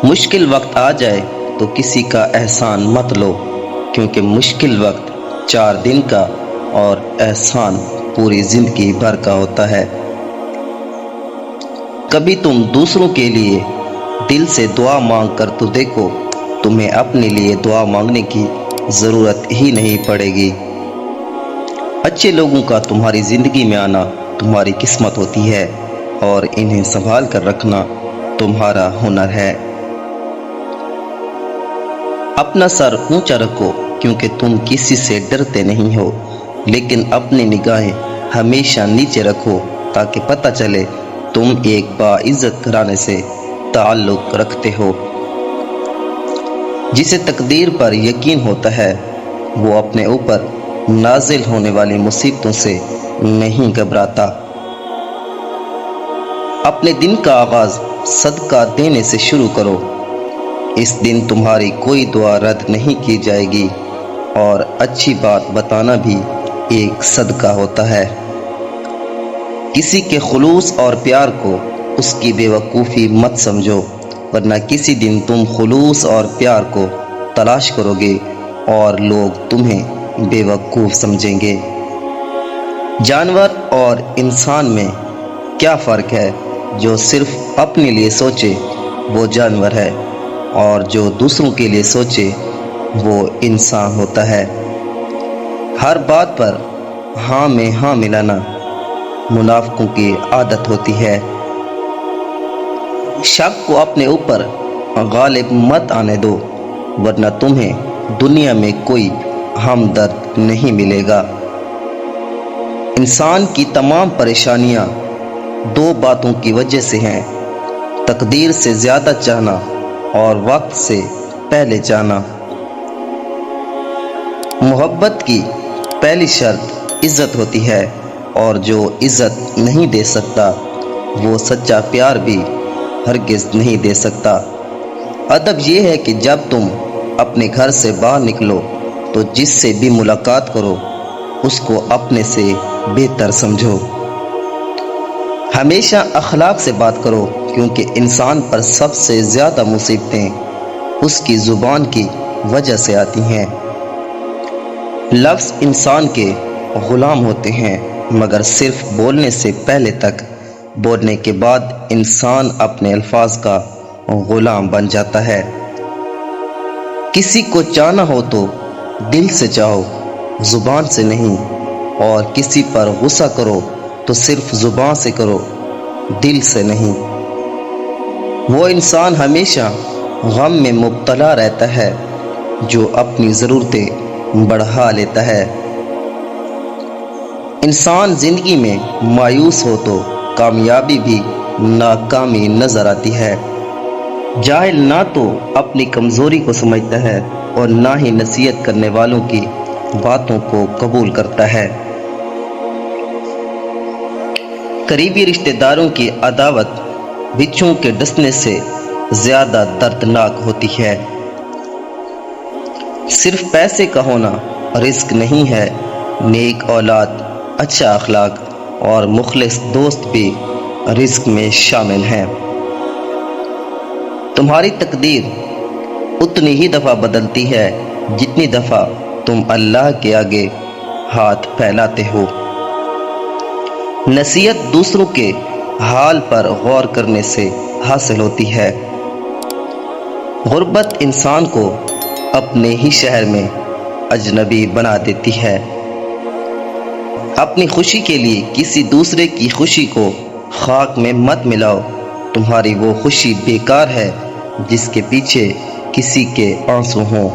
مشکل وقت آ جائے تو کسی کا احسان مت لو، کیونکہ مشکل وقت 4 دن کا اور احسان پوری زندگی بھر کا ہوتا ہے۔ کبھی تم دوسروں کے لیے دل سے دعا مانگ کر تو دیکھو، تمہیں اپنے لیے دعا مانگنے کی ضرورت ہی نہیں پڑے گی۔ اچھے لوگوں کا تمہاری زندگی میں آنا تمہاری قسمت ہوتی ہے، اور انہیں سنبھال کر رکھنا تمہارا ہنر ہے۔ اپنا سر اونچا رکھو، کیونکہ تم کسی سے ڈرتے نہیں ہو، لیکن اپنی نگاہیں ہمیشہ نیچے رکھو تاکہ پتہ چلے تم ایک باعزت گھرانے سے تعلق رکھتے ہو۔ جسے تقدیر پر یقین ہوتا ہے وہ اپنے اوپر نازل ہونے والی مصیبتوں سے نہیں گھبراتا۔ اپنے دن کا آغاز صدقہ دینے سے شروع کرو، اس دن تمہاری کوئی دعا رد نہیں کی جائے گی، اور اچھی بات بتانا بھی ایک صدقہ ہوتا ہے۔ کسی کے خلوص اور پیار کو اس کی بے وقوفی مت سمجھو، ورنہ کسی دن تم خلوص اور پیار کو تلاش کرو گے اور لوگ تمہیں بے وقوف سمجھیں گے۔ جانور اور انسان میں کیا فرق ہے؟ جو صرف اپنے لیے سوچے وہ جانور ہے، اور جو دوسروں کے لیے سوچے وہ انسان ہوتا ہے۔ ہر بات پر ہاں میں ہاں ملانا منافقوں کی عادت ہوتی ہے۔ شک کو اپنے اوپر غالب مت آنے دو، ورنہ تمہیں دنیا میں کوئی ہمدرد نہیں ملے گا۔ انسان کی تمام پریشانیاں 2 باتوں کی وجہ سے ہیں: تقدیر سے زیادہ چاہنا اور وقت سے پہلے چاہنا۔ محبت کی پہلی شرط عزت ہوتی ہے، اور جو عزت نہیں دے سکتا وہ سچا پیار بھی ہرگز نہیں دے سکتا۔ ادب یہ ہے کہ جب تم اپنے گھر سے باہر نکلو تو جس سے بھی ملاقات کرو اس کو اپنے سے بہتر سمجھو۔ ہمیشہ اخلاق سے بات کرو، کیونکہ انسان پر سب سے زیادہ مصیبتیں اس کی زبان کی وجہ سے آتی ہیں۔ لفظ انسان کے غلام ہوتے ہیں، مگر صرف بولنے سے پہلے تک، بولنے کے بعد انسان اپنے الفاظ کا غلام بن جاتا ہے۔ کسی کو چاہنا ہو تو دل سے چاہو، زبان سے نہیں، اور کسی پر غصہ کرو تو صرف زبان سے کرو، دل سے نہیں۔ وہ انسان ہمیشہ غم میں مبتلا رہتا ہے جو اپنی ضرورتیں بڑھا لیتا ہے۔ انسان زندگی میں مایوس ہو تو کامیابی بھی ناکامی نظر آتی ہے۔ جاہل نہ تو اپنی کمزوری کو سمجھتا ہے اور نہ ہی نصیحت کرنے والوں کی باتوں کو قبول کرتا ہے۔ قریبی رشتہ داروں کی عداوت بچھو کے ڈسنے سے زیادہ دردناک ہوتی ہے۔ صرف پیسے کا ہونا رزق نہیں ہے، نیک اولاد، اچھا اخلاق اور مخلص دوست بھی رزق میں شامل ہیں۔ تمہاری تقدیر اتنی ہی دفعہ بدلتی ہے جتنی دفعہ تم اللہ کے آگے ہاتھ پھیلاتے ہو۔ نصیحت دوسروں کے حال پر غور کرنے سے حاصل ہوتی ہے۔ غربت انسان کو اپنے ہی شہر میں اجنبی بنا دیتی ہے۔ اپنی خوشی کے لیے کسی دوسرے کی خوشی کو خاک میں مت ملاؤ، تمہاری وہ خوشی بیکار ہے جس کے پیچھے کسی کے آنسو ہوں۔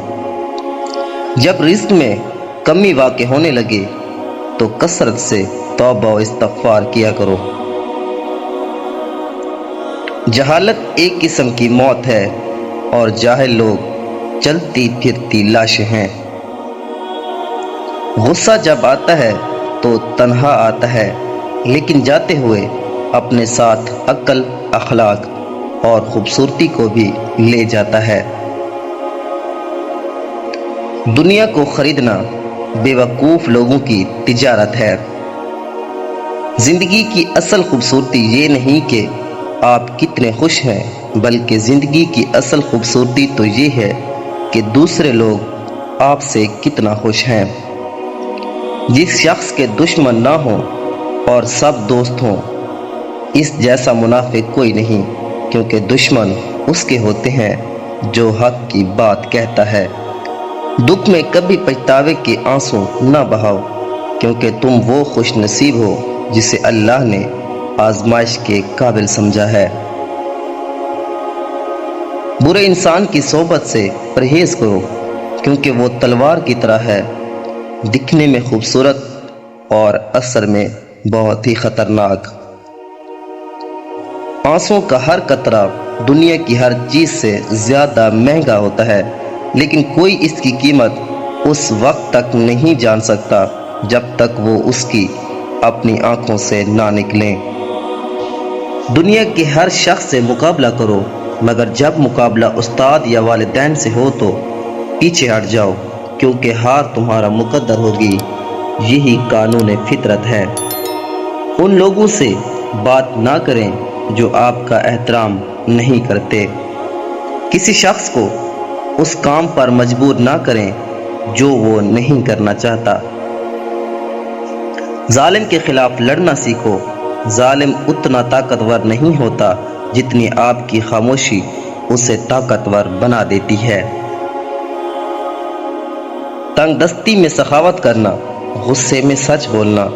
جب رزق میں کمی واقع ہونے لگے تو کثرت سے توبہ و استغفار کیا کرو۔ جہالت ایک قسم کی موت ہے، اور جاہل لوگ چلتی پھرتی لاشیں ہیں۔ غصہ جب آتا ہے تو تنہا آتا ہے، لیکن جاتے ہوئے اپنے ساتھ عقل، اخلاق اور خوبصورتی کو بھی لے جاتا ہے۔ دنیا کو خریدنا بے وقوف لوگوں کی تجارت ہے۔ زندگی کی اصل خوبصورتی یہ نہیں کہ آپ کتنے خوش ہیں بلکہ زندگی کی اصل خوبصورتی تو یہ ہے کہ دوسرے لوگ آپ سے کتنا خوش ہیں۔ جس شخص کے دشمن نہ ہوں اور سب دوست ہوں، اس جیسا منافق کوئی نہیں، کیونکہ دشمن اس کے ہوتے ہیں جو حق کی بات کہتا ہے۔ دکھ میں کبھی پچھتاوے کے آنسو نہ بہاؤ، کیونکہ تم وہ خوش نصیب ہو جسے اللہ نے آزمائش کے قابل سمجھا ہے۔ برے انسان کی صحبت سے پرہیز کرو، کیونکہ وہ تلوار کی طرح ہے، دکھنے میں خوبصورت اور اثر میں بہت ہی خطرناک۔ آنسوں کا ہر قطرہ دنیا کی ہر چیز سے زیادہ مہنگا ہوتا ہے، لیکن کوئی اس کی قیمت اس وقت تک نہیں جان سکتا جب تک وہ اس کی اپنی آنکھوں سے نہ نکلیں۔ دنیا کے ہر شخص سے مقابلہ کرو، مگر جب مقابلہ استاد یا والدین سے ہو تو پیچھے ہٹ جاؤ، کیونکہ ہار تمہارا مقدر ہوگی۔ یہی قانون فطرت ہے۔ ان لوگوں سے بات نہ کریں جو آپ کا احترام نہیں کرتے۔ کسی شخص کو اس کام پر مجبور نہ کریں جو وہ نہیں کرنا چاہتا۔ ظالم کے خلاف لڑنا سیکھو۔ ظالم اتنا طاقتور نہیں ہوتا جتنی آپ کی خاموشی اسے طاقتور بنا دیتی ہے۔ تنگ دستی میں سخاوت کرنا، غصے میں سچ بولنا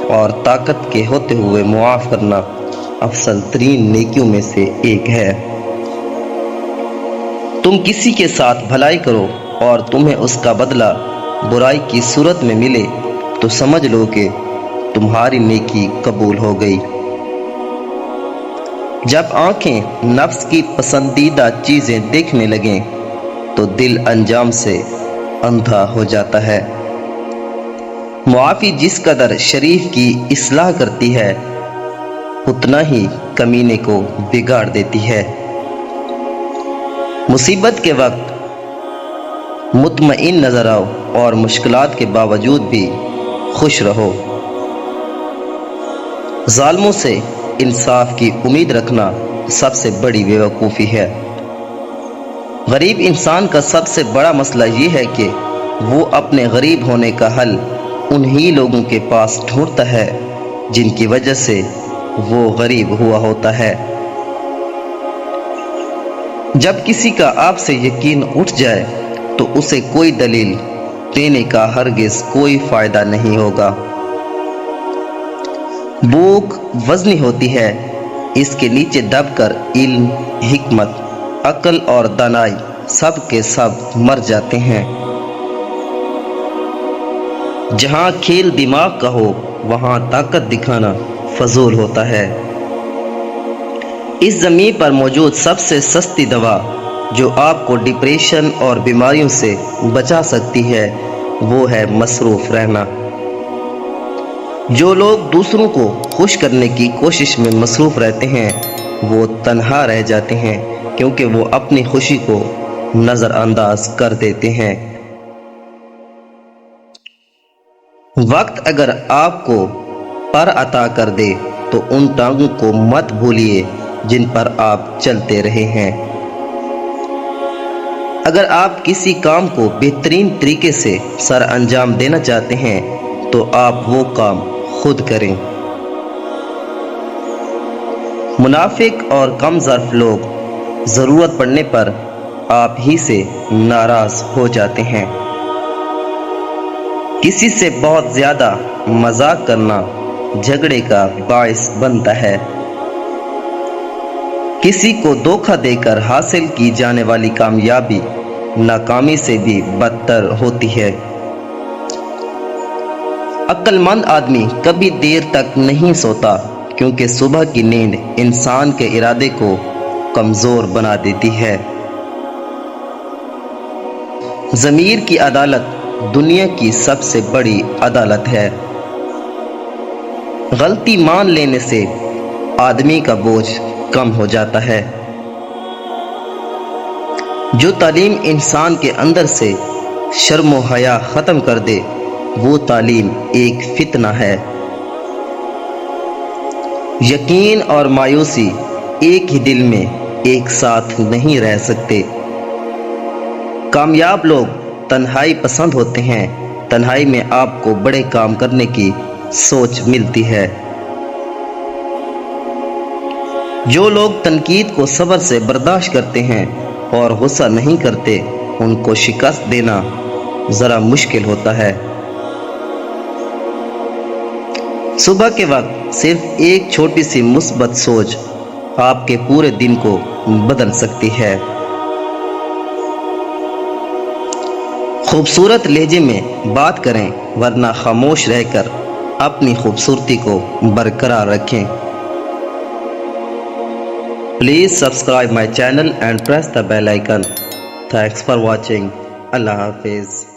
اور طاقت کے ہوتے ہوئے معاف کرنا افضل ترین نیکیوں میں سے ایک ہے۔ تم کسی کے ساتھ بھلائی کرو اور تمہیں اس کا بدلہ برائی کی صورت میں ملے تو سمجھ لو کہ تمہاری نیکی قبول ہو گئی۔ جب آنکھیں نفس کی پسندیدہ چیزیں دیکھنے لگیں تو دل انجام سے اندھا ہو جاتا ہے۔ معافی جس قدر شریف کی اصلاح کرتی ہے، اتنا ہی کمینے کو بگاڑ دیتی ہے۔ مصیبت کے وقت مطمئن نظر آؤ اور مشکلات کے باوجود بھی خوش رہو۔ ظالموں سے انصاف کی امید رکھنا سب سے بڑی بیوقوفی ہے۔ غریب انسان کا سب سے بڑا مسئلہ یہ ہے کہ وہ اپنے غریب ہونے کا حل انہی لوگوں کے پاس ڈھونڈتا ہے جن کی وجہ سے وہ غریب ہوا ہوتا ہے۔ جب کسی کا آپ سے یقین اٹھ جائے تو اسے کوئی دلیل دینے کا ہرگز کوئی فائدہ نہیں ہوگا۔ بھوک وزنی ہوتی ہے، اس کے نیچے دب کر علم، حکمت، عقل اور دانائی سب کے سب مر جاتے ہیں۔ جہاں کھیل دماغ کا ہو وہاں طاقت دکھانا فضول ہوتا ہے۔ اس زمین پر موجود سب سے سستی دوا جو آپ کو ڈپریشن اور بیماریوں سے بچا سکتی ہے وہ ہے مصروف رہنا۔ جو لوگ دوسروں کو خوش کرنے کی کوشش میں مصروف رہتے ہیں وہ تنہا رہ جاتے ہیں، کیونکہ وہ اپنی خوشی کو نظر انداز کر دیتے ہیں۔ وقت اگر آپ کو پر عطا کر دے تو ان ٹانگوں کو مت بھولیے جن پر آپ چلتے رہے ہیں۔ اگر آپ کسی کام کو بہترین طریقے سے سر انجام دینا چاہتے ہیں تو آپ وہ کام خود کریں۔ منافق اور کم ظرف لوگ ضرورت پڑنے پر آپ ہی سے ناراض ہو جاتے ہیں۔ کسی سے بہت زیادہ مذاق کرنا جھگڑے کا باعث بنتا ہے۔ کسی کو دھوکہ دے کر حاصل کی جانے والی کامیابی ناکامی سے بھی بدتر ہوتی ہے۔ عقل مند آدمی کبھی دیر تک نہیں سوتا، کیونکہ صبح کی نیند انسان کے ارادے کو کمزور بنا دیتی ہے۔ ضمیر کی عدالت دنیا کی سب سے بڑی عدالت ہے۔ غلطی مان لینے سے آدمی کا بوجھ کم ہو جاتا ہے۔ جو تعلیم انسان کے اندر سے شرم و حیا ختم کر دے وہ تعلیم ایک فتنہ ہے۔ یقین اور مایوسی ایک ہی دل میں ایک ساتھ نہیں رہ سکتے۔ کامیاب لوگ تنہائی پسند ہوتے ہیں، تنہائی میں آپ کو بڑے کام کرنے کی سوچ ملتی ہے۔ جو لوگ تنقید کو صبر سے برداشت کرتے ہیں اور غصہ نہیں کرتے، ان کو شکست دینا ذرا مشکل ہوتا ہے۔ صبح کے وقت صرف ایک چھوٹی سی مثبت سوچ آپ کے پورے دن کو بدل سکتی ہے۔ خوبصورت لہجے میں بات کریں، ورنہ خاموش رہ کر اپنی خوبصورتی کو برقرار رکھیں۔ Please subscribe my channel and press the bell icon. Thanks for watching. Allah Hafiz.